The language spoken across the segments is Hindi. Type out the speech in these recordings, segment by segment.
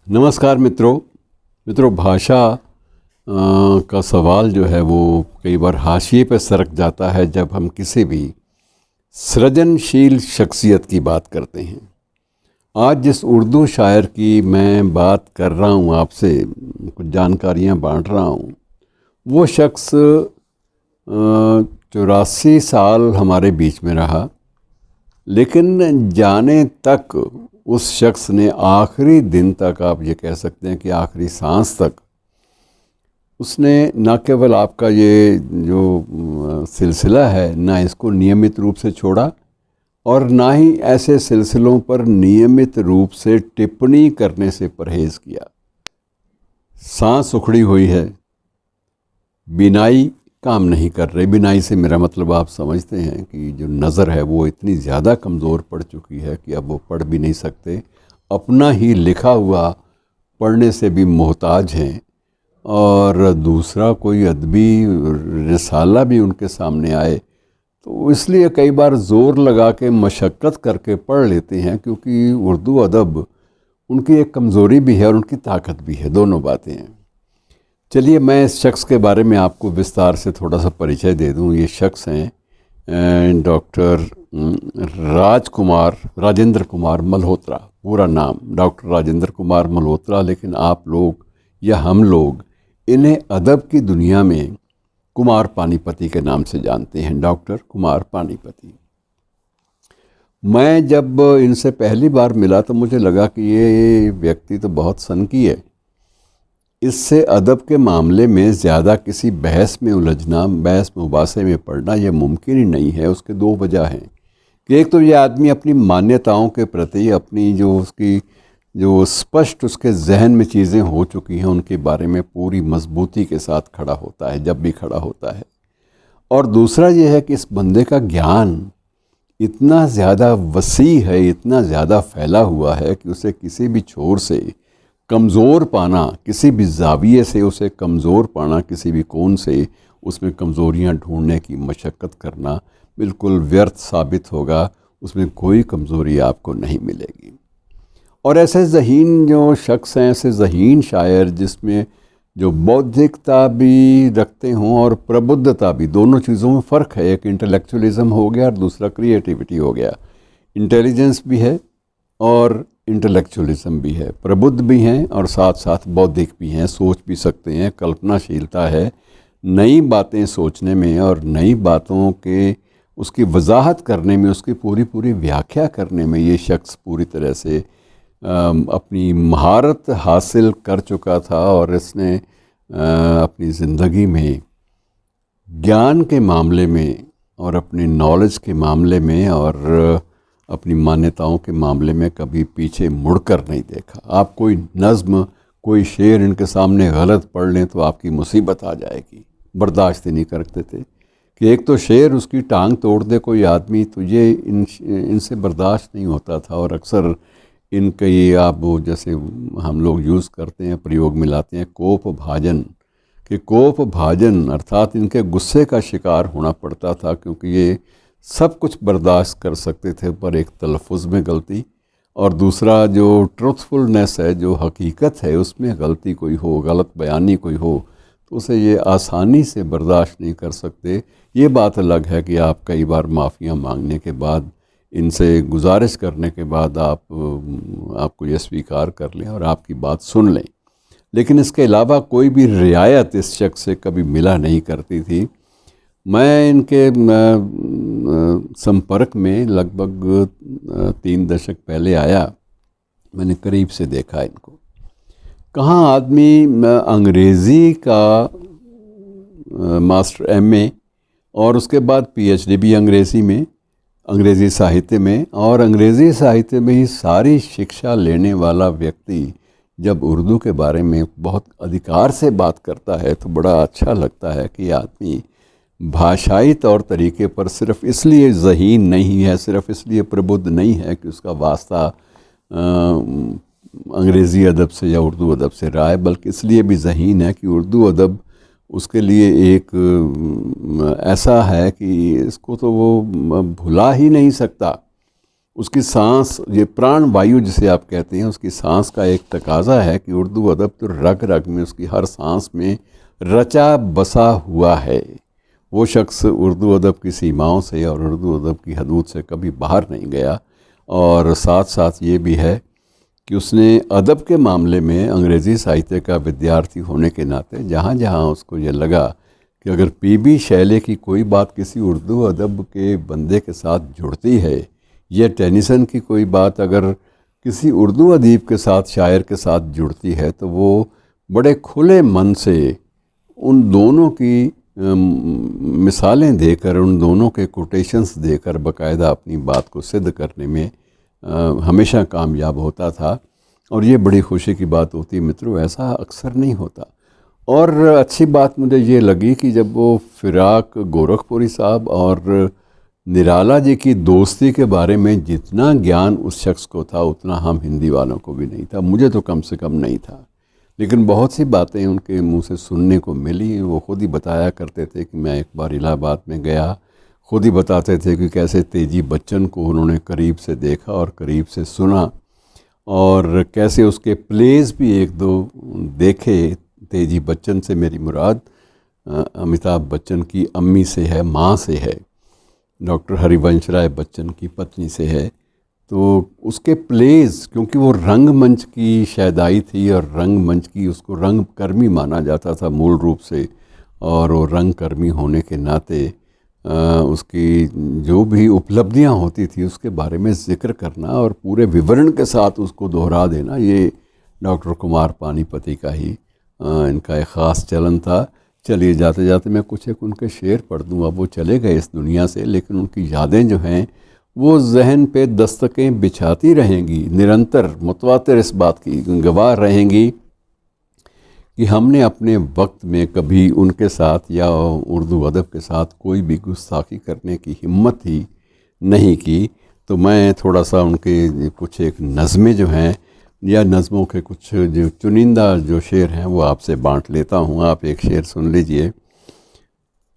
नमस्कार मित्रों भाषा का सवाल जो है वो कई बार हाशिए पर सरक जाता है जब हम किसी भी सृजनशील शख्सियत की बात करते हैं। आज जिस उर्दू शायर की मैं बात कर रहा हूँ, आपसे कुछ जानकारियाँ बांट रहा हूँ, वो शख्स 84 साल हमारे बीच में रहा, लेकिन जाने तक उस शख्स ने आखिरी दिन तक, आप ये कह सकते हैं कि आखिरी सांस तक, उसने न केवल आपका ये जो सिलसिला है ना इसको नियमित रूप से छोड़ा, और ना ही ऐसे सिलसिलों पर नियमित रूप से टिप्पणी करने से परहेज़ किया। सांस उखड़ी हुई है, बिनाई काम नहीं कर रही। बिनाई से मेरा मतलब आप समझते हैं कि जो नज़र है वो इतनी ज़्यादा कमज़ोर पड़ चुकी है कि अब वो पढ़ भी नहीं सकते, अपना ही लिखा हुआ पढ़ने से भी मोहताज हैं, और दूसरा कोई अदबी रिसाला भी उनके सामने आए तो इसलिए कई बार ज़ोर लगा के मशक्क़त करके पढ़ लेते हैं, क्योंकि उर्दू अदब उनकी एक कमज़ोरी भी है और उनकी ताकत भी है, दोनों बातें हैं। चलिए मैं इस शख्स के बारे में आपको विस्तार से थोड़ा सा परिचय दे दूं। ये शख्स हैं डॉक्टर राजेंद्र कुमार मल्होत्रा। पूरा नाम डॉक्टर राजेंद्र कुमार मल्होत्रा, लेकिन आप लोग या हम लोग इन्हें अदब की दुनिया में कुमार पानीपति के नाम से जानते हैं। डॉक्टर कुमार पानीपति। मैं जब इनसे पहली बार मिला तो मुझे लगा कि ये व्यक्ति तो बहुत सनकी है, इससे अदब के मामले में ज़्यादा किसी बहस में उलझना, बहस मुबासे में पड़ना यह मुमकिन ही नहीं है। उसके दो वजह हैं कि एक तो ये आदमी अपनी मान्यताओं के प्रति, अपनी जो स्पष्ट उसके जहन में चीज़ें हो चुकी हैं उनके बारे में पूरी मजबूती के साथ खड़ा होता है जब भी खड़ा होता है। और दूसरा ये है कि इस बंदे का ज्ञान इतना ज़्यादा वसी है, इतना ज़्यादा फैला हुआ है कि उसे किसी भी छोर से कमज़ोर पाना, किसी भी ज़ाविये से उसे कमज़ोर पाना, किसी भी कोण से उसमें कमज़ोरियाँ ढूंढने की मशक्क़त करना बिल्कुल व्यर्थ साबित होगा। उसमें कोई कमज़ोरी आपको नहीं मिलेगी। और ऐसे ज़हीन जो शख्स हैं, ऐसे ज़हीन शायर जिसमें जो बौद्धिकता भी रखते हों और प्रबुद्धता भी, दोनों चीज़ों में फ़र्क है। एक इंटेलेक्चुअलिज़म हो गया और दूसरा क्रिएटिविटी हो गया। इंटेलिजेंस भी है और इंटेलेक्चुअलिज़म भी है, प्रबुद्ध भी हैं और साथ साथ बौद्धिक भी हैं, सोच भी सकते हैं, कल्पनाशीलता है नई बातें सोचने में और नई बातों के उसकी वजाहत करने में, उसकी पूरी पूरी व्याख्या करने में ये शख्स पूरी तरह से अपनी महारत हासिल कर चुका था। और इसने अपनी ज़िंदगी में ज्ञान के मामले में और अपनी नॉलेज के मामले में और अपनी मान्यताओं के मामले में कभी पीछे मुड़कर नहीं देखा। आप कोई नज़्म, कोई शेर इनके सामने गलत पढ़ लें तो आपकी मुसीबत आ जाएगी। बर्दाश्त ही नहीं करते थे कि एक तो शेर उसकी टांग तोड़ दे कोई आदमी, तो ये इनसे बर्दाश्त नहीं होता था। और अक्सर इनके ये आप वो जैसे हम लोग यूज़ करते हैं, प्रयोग मिलाते हैं, कोप भाजन, कि कोप भाजन अर्थात इनके गुस्से का शिकार होना पड़ता था, क्योंकि ये सब कुछ बर्दाश्त कर सकते थे पर एक तलफ़ुज़ में गलती, और दूसरा जो ट्रुथफुलनेस है, जो हकीकत है, उसमें गलती कोई हो, गलत बयानी कोई हो तो उसे ये आसानी से बर्दाश्त नहीं कर सकते। ये बात अलग है कि आप कई बार माफ़ियाँ मांगने के बाद, इनसे गुजारिश करने के बाद आपको ये स्वीकार कर लें और आपकी बात सुन लें, लेकिन इसके अलावा कोई भी रियायत इस शख्स से कभी मिला नहीं करती थी। मैं इनके संपर्क में लगभग 3 दशक पहले आया। मैंने करीब से देखा इनको। कहाँ आदमी अंग्रेज़ी का मास्टर एमए और उसके बाद पीएचडी भी अंग्रेज़ी में, अंग्रेज़ी साहित्य में, और अंग्रेज़ी साहित्य में ही सारी शिक्षा लेने वाला व्यक्ति जब उर्दू के बारे में बहुत अधिकार से बात करता है तो बड़ा अच्छा लगता है कि आदमी भाषाई तौर तरीके पर सिर्फ़ इसलिए ज़हीन नहीं है, सिर्फ़ इसलिए प्रबुद्ध नहीं है कि उसका वास्ता अंग्रेज़ी अदब से या उर्दू अदब से रहा है, बल्कि इसलिए भी ज़हीन है कि उर्दू अदब उसके लिए एक ऐसा है कि इसको तो वो भुला ही नहीं सकता। उसकी सांस, ये प्राण वायु जिसे आप कहते हैं, उसकी सांस का एक तकाजा है कि उर्दू अदब तो रग रग में, उसकी हर सांस में रचा बसा हुआ है। वो शख्स उर्दू अदब की सीमाओं से और उर्दू अदब की हदूद से कभी बाहर नहीं गया। और साथ साथ ये भी है कि उसने अदब के मामले में अंग्रेज़ी साहित्य का विद्यार्थी होने के नाते जहाँ जहाँ उसको ये लगा कि अगर पी.बी. शैले की कोई बात किसी उर्दू अदब के बंदे के साथ जुड़ती है, या टेनिसन की कोई बात अगर किसी उर्दू अदीब के साथ, शायर के साथ जुड़ती है, तो वो बड़े खुले मन से उन दोनों की मिसालें देकर, उन दोनों के कोटेशंस देकर बाकायदा अपनी बात को सिद्ध करने में हमेशा कामयाब होता था। और ये बड़ी खुशी की बात होती है मित्रों, ऐसा अक्सर नहीं होता। और अच्छी बात मुझे ये लगी कि जब वो फिराक गोरखपुरी साहब और निराला जी की दोस्ती के बारे में जितना ज्ञान उस शख्स को था, उतना हम हिंदी वालों को भी नहीं था, मुझे तो कम से कम नहीं था। लेकिन बहुत सी बातें उनके मुंह से सुनने को मिली। वो ख़ुद ही बताया करते थे कि मैं एक बार इलाहाबाद में गया, ख़ुद ही बताते थे कि कैसे तेजी बच्चन को उन्होंने करीब से देखा और करीब से सुना, और कैसे उसके प्लेस भी एक दो देखे। तेजी बच्चन से मेरी मुराद अमिताभ बच्चन की अम्मी से है, माँ से है, डॉक्टर हरिवंश राय बच्चन की पत्नी से है। तो उसके प्लेस, क्योंकि वो रंगमंच की शैदाई थी और रंगमंच की, उसको रंगकर्मी माना जाता था मूल रूप से, और वो रंगकर्मी होने के नाते उसकी जो भी उपलब्धियां होती थी उसके बारे में ज़िक्र करना और पूरे विवरण के साथ उसको दोहरा देना, ये डॉक्टर कुमार पानीपति का ही इनका एक ख़ास चलन था। चलिए जाते जाते मैं कुछ एक उनके शेर पढ़ दूँ। अब वो चले गए इस दुनिया से, लेकिन उनकी यादें जो हैं वो जहन पे दस्तकें बिछाती रहेंगी, निरंतर मुतवातिर इस बात की गवाह रहेंगी कि हमने अपने वक्त में कभी उनके साथ या उर्दू अदब के साथ कोई भी गुस्ताखी करने की हिम्मत ही नहीं की। तो मैं थोड़ा सा उनके कुछ एक नज़में जो हैं, या नज़मों के कुछ जो चुनिंदा जो शेर हैं वो आपसे बांट लेता हूँ। आप एक शेर सुन लीजिए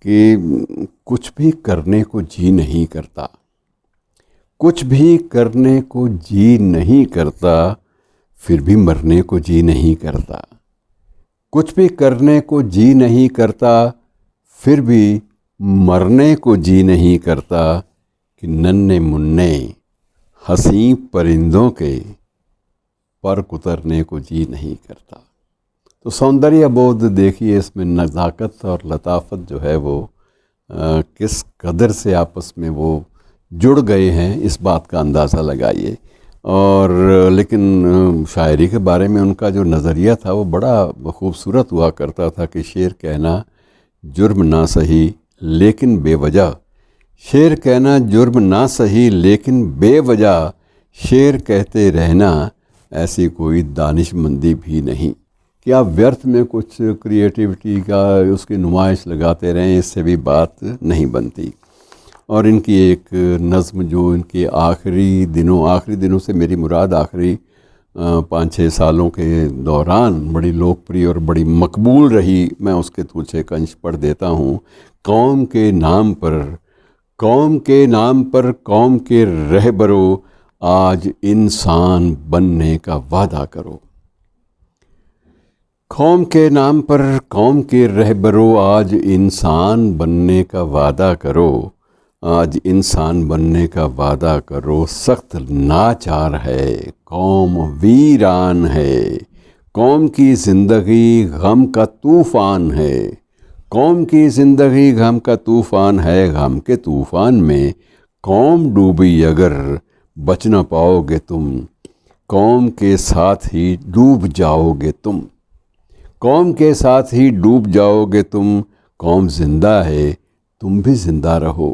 कि कुछ भी करने को जी नहीं करता, कुछ भी करने को जी नहीं करता, फिर भी मरने को जी नहीं करता। कुछ भी करने को जी नहीं करता, फिर भी मरने को जी नहीं करता, कि नन्हे मुन्ने हंसी परिंदों के पर कुतरने को जी नहीं करता। तो सौंदर्य बोध देखिए इसमें, नज़ाकत और लताफत जो है वो किस कदर से आपस में वो जुड़ गए हैं, इस बात का अंदाज़ा लगाइए। और लेकिन शायरी के बारे में उनका जो नज़रिया था वो बड़ा खूबसूरत हुआ करता था कि शेर कहना जुर्म ना सही लेकिन बेवजह, शेर कहना जुर्म ना सही लेकिन बेवजह, शेर कहते रहना ऐसी कोई दानिशमंदी भी नहीं। कि आप व्यर्थ में कुछ क्रिएटिविटी का उसकी नुमाइश लगाते रहें, इससे भी बात नहीं बनती। और इनकी एक नज़्म जो इनके आखिरी दिनों से मेरी मुराद आखिरी 5-6 सालों के दौरान बड़ी लोकप्रिय और बड़ी मकबूल रही, मैं उसके कुछ एक अंश पढ़ देता हूँ। कौम के नाम पर, कौम के नाम पर कौम के रहबरो, आज इंसान बनने का वादा करो। कौम के नाम पर कौम के रहबरो, आज इंसान बनने का वादा करो, आज इंसान बनने का वादा करो। सख्त नाचार है कौम वीरान है, कौम की ज़िंदगी गम का तूफ़ान है, कौम की ज़िंदगी गम का तूफ़ान है, गम के तूफ़ान में कौम डूबी अगर बच न पाओगे तुम, कौम के साथ ही डूब जाओगे तुम, कौम के साथ ही डूब जाओगे तुम। कौम ज़िंदा है तुम भी ज़िंदा रहो,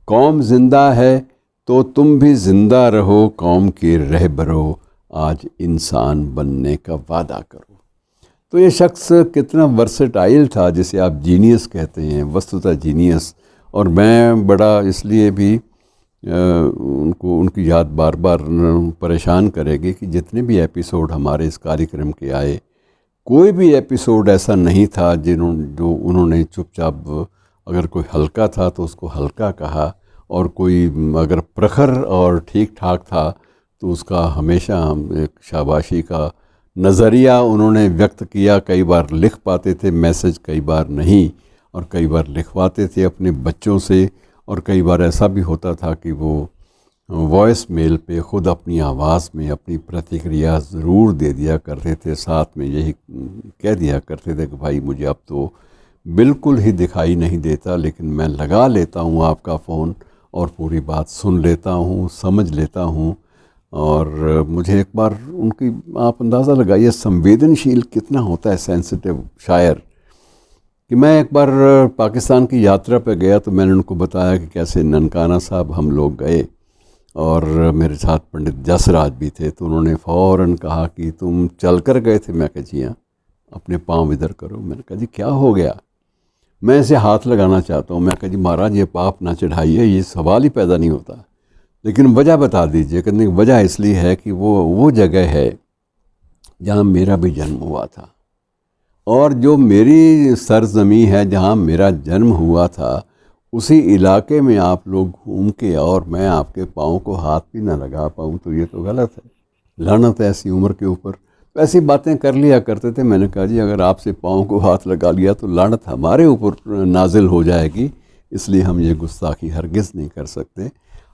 कौम ज़िंदा है तो तुम भी ज़िंदा रहो, कौम के रहबरो, आज इंसान बनने का वादा करो। तो ये शख्स कितना वर्सेटाइल था, जिसे आप जीनियस कहते हैं, वस्तुतः जीनियस। और मैं बड़ा इसलिए भी उनकी याद बार बार परेशान करेगी कि जितने भी एपिसोड हमारे इस कार्यक्रम के आए, कोई भी एपिसोड ऐसा नहीं था जो उन्होंने चुपचाप, अगर कोई हल्का था तो उसको हल्का कहा, और कोई अगर प्रखर और ठीक ठाक था तो उसका हमेशा एक शाबाशी का नज़रिया उन्होंने व्यक्त किया। कई बार लिख पाते थे मैसेज, कई बार नहीं, और कई बार लिखवाते थे अपने बच्चों से, और कई बार ऐसा भी होता था कि वो वॉइस मेल पे ख़ुद अपनी आवाज़ में अपनी प्रतिक्रिया ज़रूर दे दिया करते थे। साथ में यही कह दिया करते थे कि भाई मुझे अब तो बिल्कुल ही दिखाई नहीं देता, लेकिन मैं लगा लेता हूँ आपका फ़ोन और पूरी बात सुन लेता हूँ, समझ लेता हूँ। और मुझे एक बार उनकी, आप अंदाज़ा लगाइए संवेदनशील कितना होता है सेंसिटिव शायर, कि मैं एक बार पाकिस्तान की यात्रा पर गया तो मैंने उनको बताया कि कैसे ननकाना साहब हम लोग गए और मेरे साथ पंडित जसराज भी थे। तो उन्होंने फ़ौरन कहा कि तुम चल कर गए थे? मैं कहा जी हाँ। अपने पाँव इधर करो। मैंने कहा जी क्या हो गया? मैं इसे हाथ लगाना चाहता हूँ। मैं कहा जी महाराज ये पाप ना चढ़ाइए, ये सवाल ही पैदा नहीं होता, लेकिन वजह बता दीजिए। कहने की वजह इसलिए है कि वो जगह है जहाँ मेरा भी जन्म हुआ था, और जो मेरी सरज़मी है जहाँ मेरा जन्म हुआ था उसी इलाके में आप लोग घूम के और मैं आपके पाँव को हाथ भी ना लगा पाऊँ तो ये तो गलत है। लानत है ऐसी उम्र के ऊपर। तो ऐसी बातें कर लिया करते थे। मैंने कहा जी अगर आपसे पाँव को हाथ लगा लिया तो लानत हमारे ऊपर नाजिल हो जाएगी, इसलिए हम ये गुस्ताखी हरगिज़ नहीं कर सकते।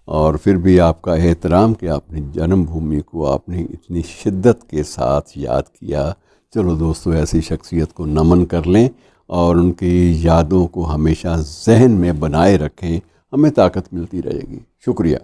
और फिर भी आपका एहतराम कि आपने जन्मभूमि को आपने इतनी शिद्दत के साथ याद किया। चलो दोस्तों, ऐसी शख्सियत को नमन कर लें और उनकी यादों को हमेशा जहन में बनाए रखें, हमें ताकत मिलती रहेगी। शुक्रिया।